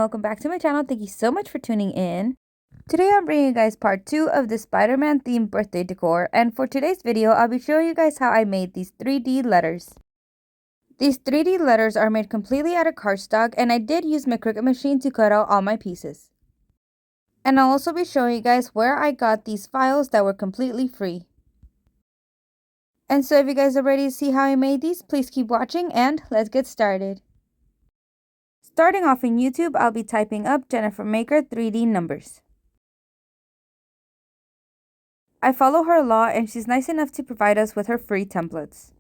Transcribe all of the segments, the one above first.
welcome back to my channel. Thank you so much for tuning in. Today I'm bringing you guys part 2 of the Spider-Man themed birthday decor, and for today's video I'll be showing you guys how I made these 3D letters. These 3D letters are made completely out of cardstock, and I did use my Cricut machine to cut out all my pieces. And I'll also be showing you guys where I got these files that were completely free. And so if you guys are ready to see how I made these, please keep watching and let's get started. Starting off in YouTube, I'll be typing up Jennifer Maker 3D numbers. I follow her a lot and she's nice enough to provide us with her free templates.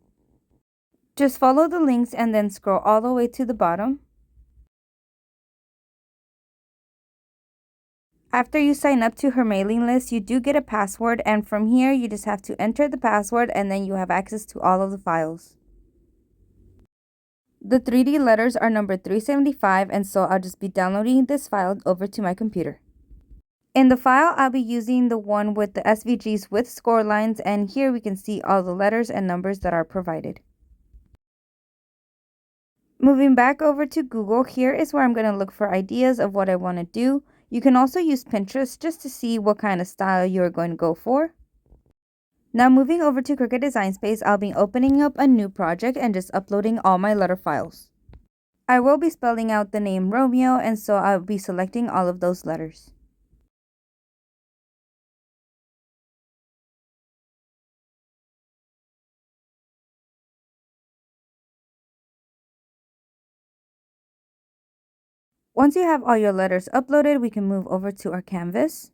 Just follow the links and then scroll all the way to the bottom. After you sign up to her mailing list, you do get a password, and from here you just have to enter the password and then you have access to all of the files. The 3D letters are number 375, and so I'll just be downloading this file over to my computer. In the file, I'll be using the one with the SVGs with score lines, and here we can see all the letters and numbers that are provided. Moving back over to Google, here is where I'm going to look for ideas of what I want to do. You can also use Pinterest just to see what kind of style you're going to go for. Now moving over to Cricut Design Space, I'll be opening up a new project and just uploading all my letter files. I will be spelling out the name Romeo, and so I'll be selecting all of those letters. Once you have all your letters uploaded, we can move over to our canvas.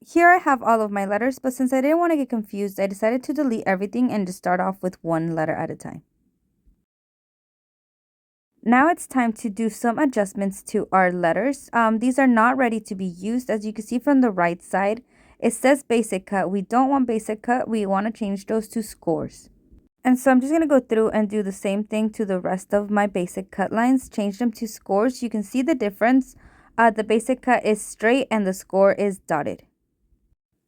Here I have all of my letters, but since I didn't want to get confused, I decided to delete everything and just start off with one letter at a time. Now it's time to do some adjustments to our letters. These are not ready to be used. As you can see from the right side, it says basic cut. We don't want basic cut. We want to change those to scores. And so I'm just going to go through and do the same thing to the rest of my basic cut lines, change them to scores. You can see the difference. The basic cut is straight and the score is dotted.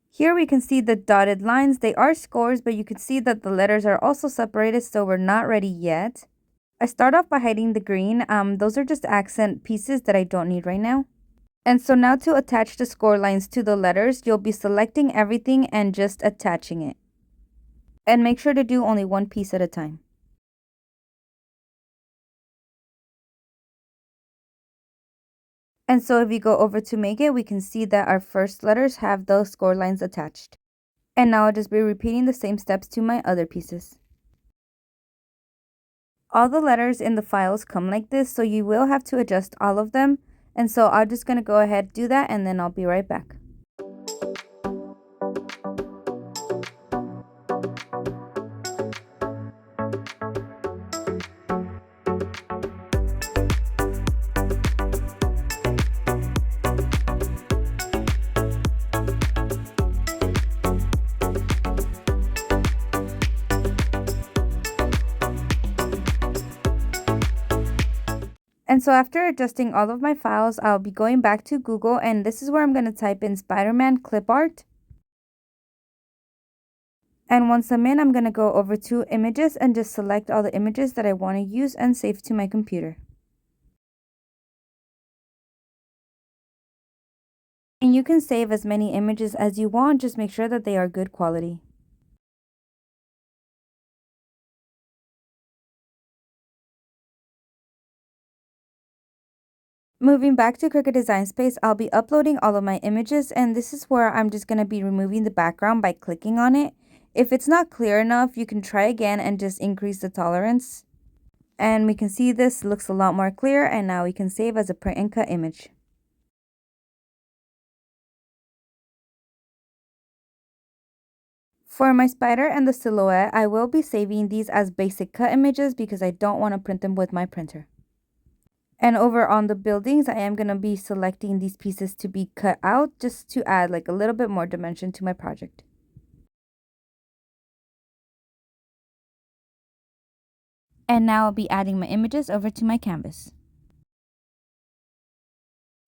Here we can see the dotted lines. They are scores, but you can see that the letters are also separated, so we're not ready yet. I start off by hiding the green. Those are just accent pieces that I don't need right now. And so now to attach the score lines to the letters, you'll be selecting everything and just attaching it. And make sure to do only one piece at a time. And so if you go over to make it, we can see that our first letters have those score lines attached. And now I'll just be repeating the same steps to my other pieces. All the letters in the files come like this, so you will have to adjust all of them. And so I'm just going to go ahead and do that, and then I'll be right back. And so after adjusting all of my files, I'll be going back to Google, and this is where I'm going to type in Spider-Man clip art. And once I'm in, I'm going to go over to images and just select all the images that I want to use and save to my computer. And you can save as many images as you want, just make sure that they are good quality. Moving back to Cricut Design Space, I'll be uploading all of my images, and this is where I'm just going to be removing the background by clicking on it. If it's not clear enough, you can try again and just increase the tolerance. And we can see this looks a lot more clear, and now we can save as a print and cut image. For my spider and the silhouette, I will be saving these as basic cut images because I don't want to print them with my printer. And over on the buildings, I am going to be selecting these pieces to be cut out just to add like a little bit more dimension to my project. And now I'll be adding my images over to my canvas.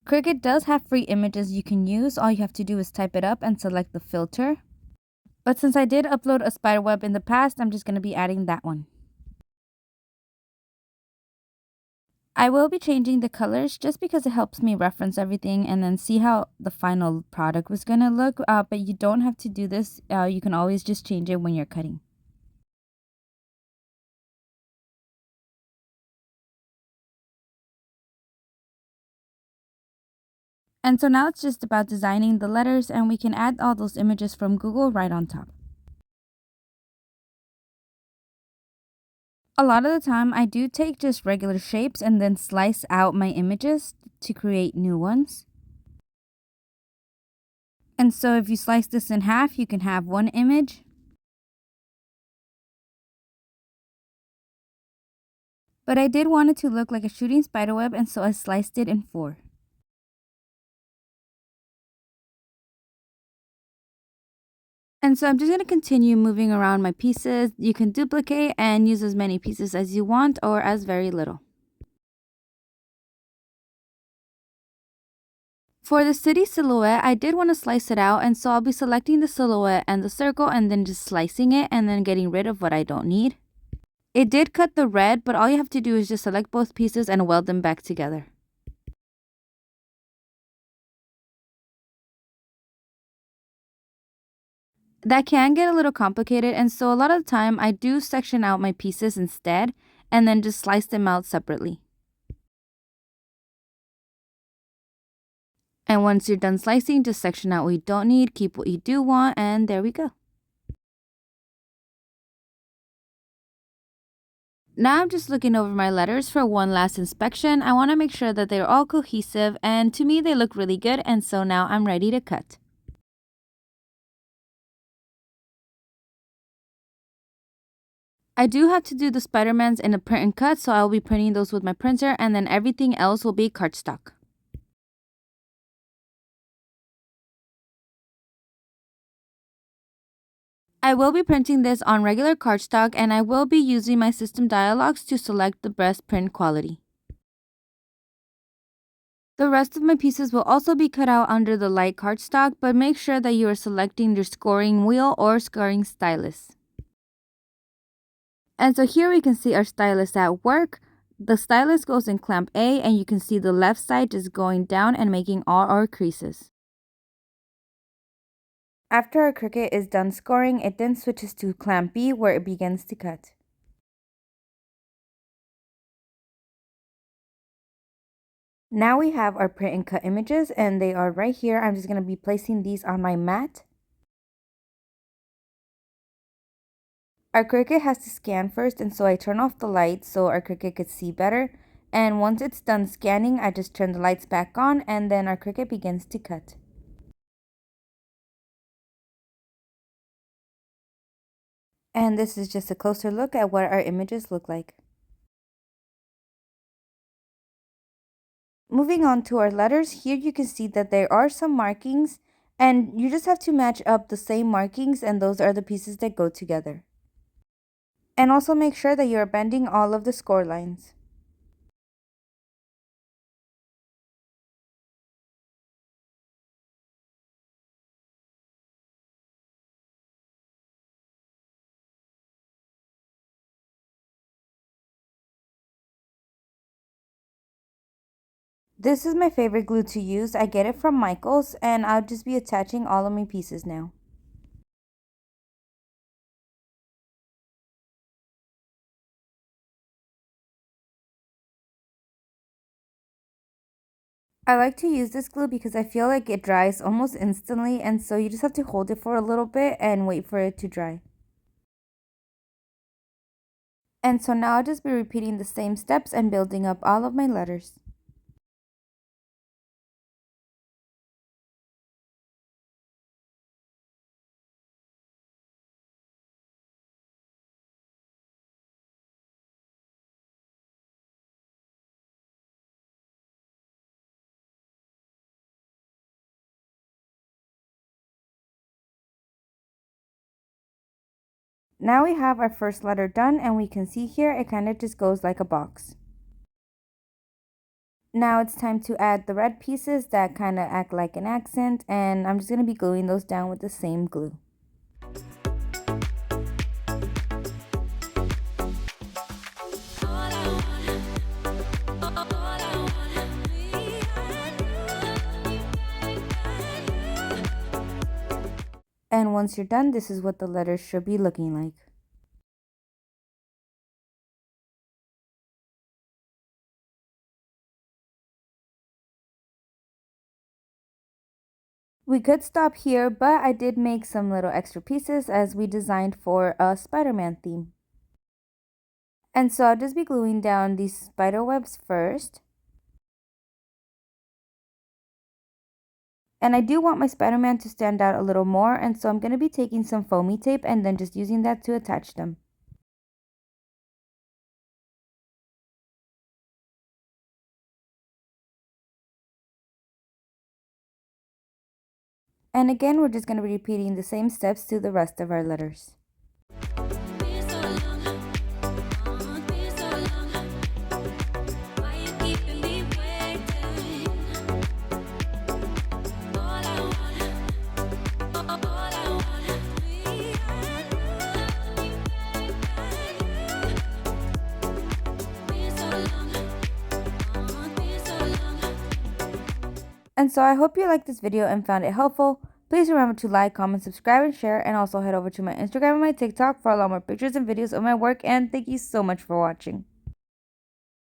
Cricut does have free images you can use. All you have to do is type it up and select the filter. But since I did upload a spider web in the past, I'm just going to be adding that one. I will be changing the colors just because it helps me reference everything and then see how the final product was going to look. But you don't have to do this. You can always just change it when you're cutting. And so now it's just about designing the letters, and we can add all those images from Google right on top. A lot of the time, I do take just regular shapes and then slice out my images to create new ones. And so if you slice this in half, you can have one image. But I did want it to look like a shooting spiderweb, and so I sliced it in 4. And so I'm just going to continue moving around my pieces. You can duplicate and use as many pieces as you want or as very little. For the city silhouette, I did want to slice it out, and so I'll be selecting the silhouette and the circle and then just slicing it and then getting rid of what I don't need. It did cut the red, but all you have to do is just select both pieces and weld them back together. That can get a little complicated, and so a lot of the time I do section out my pieces instead and then just slice them out separately. And once you're done slicing, just section out what you don't need, keep what you do want, and there we go. Now I'm just looking over my letters for one last inspection. I want to make sure that they're all cohesive, and to me they look really good, and so now I'm ready to cut. I do have to do the Spider-Mans in a print and cut, so I'll be printing those with my printer, and then everything else will be cardstock. I will be printing this on regular cardstock, and I will be using my system dialogues to select the best print quality. The rest of my pieces will also be cut out under the light cardstock, but make sure that you are selecting your scoring wheel or scoring stylus. And so here we can see our stylus at work. The stylus goes in clamp A, and you can see the left side just going down and making all our creases. After our Cricut is done scoring, it then switches to clamp B where it begins to cut. Now we have our print and cut images, and they are right here. I'm just going to be placing these on my mat. Our Cricut has to scan first, and so I turn off the lights so our Cricut could see better. And once it's done scanning, I just turn the lights back on, and then our Cricut begins to cut. And this is just a closer look at what our images look like. Moving on to our letters, here you can see that there are some markings, and you just have to match up the same markings, and those are the pieces that go together. And also make sure that you are bending all of the score lines. This is my favorite glue to use. I get it from Michael's, and I'll just be attaching all of my pieces now. I like to use this glue because I feel like it dries almost instantly, and so you just have to hold it for a little bit and wait for it to dry. And so now I'll just be repeating the same steps and building up all of my letters. Now we have our first letter done, and we can see here it kind of just goes like a box. Now it's time to add the red pieces that kind of act like an accent, and I'm just going to be gluing those down with the same glue. All I want And once you're done, this is what the letters should be looking like. We could stop here, but I did make some little extra pieces as we designed for a Spider-Man theme. And so I'll just be gluing down these spider webs first. And I do want my Spider-Man to stand out a little more, and so I'm going to be taking some foamy tape and then just using that to attach them. And again, we're just going to be repeating the same steps to the rest of our letters. And so I hope you liked this video and found it helpful. Please remember to like, comment, subscribe, and share, and also head over to my Instagram and my TikTok for a lot more pictures and videos of my work, and thank you so much for watching.